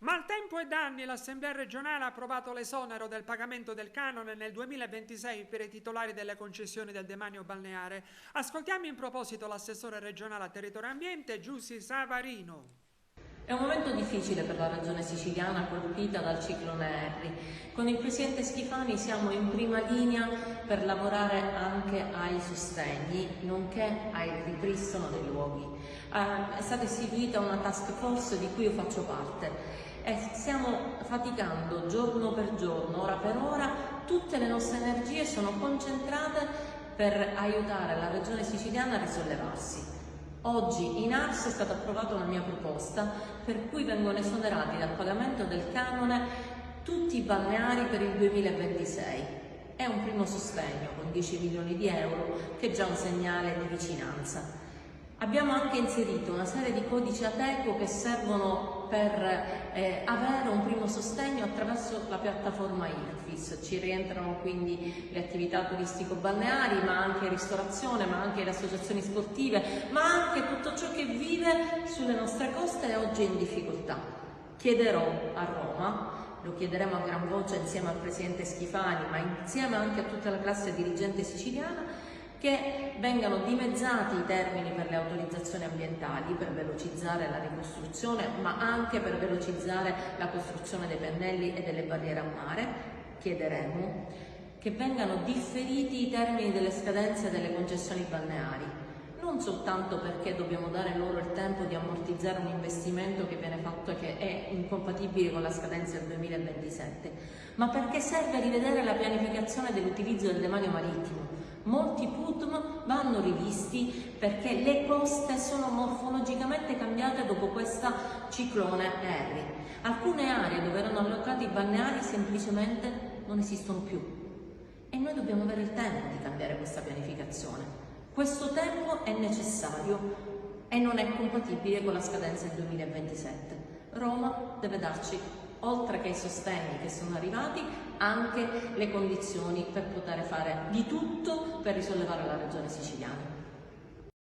Maltempo e danni, l'Assemblea regionale ha approvato l'esonero del pagamento del canone nel 2026 per i titolari delle concessioni del demanio balneare. Ascoltiamo in proposito l'assessore regionale a territorio e ambiente Giussi Savarino. È un momento difficile per la regione siciliana colpita dal ciclone Henry. Con il presidente Schifani siamo in prima linea per lavorare anche ai sostegni, nonché al ripristino dei luoghi. È stata istituita una task force di cui io faccio parte e stiamo faticando giorno per giorno, ora per ora. Tutte le nostre energie sono concentrate per aiutare la regione siciliana a risollevarsi. Oggi in ARS è stata approvata una mia proposta per cui vengono esonerati dal pagamento del canone tutti i balneari per il 2026. È un primo sostegno con 10 milioni di euro che è già un segnale di vicinanza. Abbiamo anche inserito una serie di codici Ateco che servono per avere un primo sostegno attraverso la piattaforma IRFIS. Ci rientrano quindi le attività turistico-balneari, ma anche ristorazione, ma anche le associazioni sportive, ma anche tutto ciò che vive sulle nostre coste e oggi è in difficoltà. Chiederò a Roma, lo chiederemo a gran voce insieme al presidente Schifani, ma insieme anche a tutta la classe dirigente siciliana, che vengano dimezzati i termini per le autorizzazioni ambientali per velocizzare la ricostruzione, ma anche per velocizzare la costruzione dei pennelli e delle barriere a mare. Chiederemo che vengano differiti i termini delle scadenze delle concessioni balneari, non soltanto perché dobbiamo dare loro il tempo di ammortizzare un investimento che viene fatto e che è incompatibile con la scadenza del 2027, ma perché serve a rivedere la pianificazione dell'utilizzo del demanio marittimo. Molti PUDM vanno rivisti perché le coste sono morfologicamente cambiate dopo questa ciclone Henry. Alcune aree dove erano allocati i balneari semplicemente non esistono più e noi dobbiamo avere il tempo di cambiare questa pianificazione. Questo tempo è necessario e non è compatibile con la scadenza del 2027. Roma deve darci, oltre che i sostegni che sono arrivati, anche le condizioni per poter fare di tutto per risollevare la regione siciliana.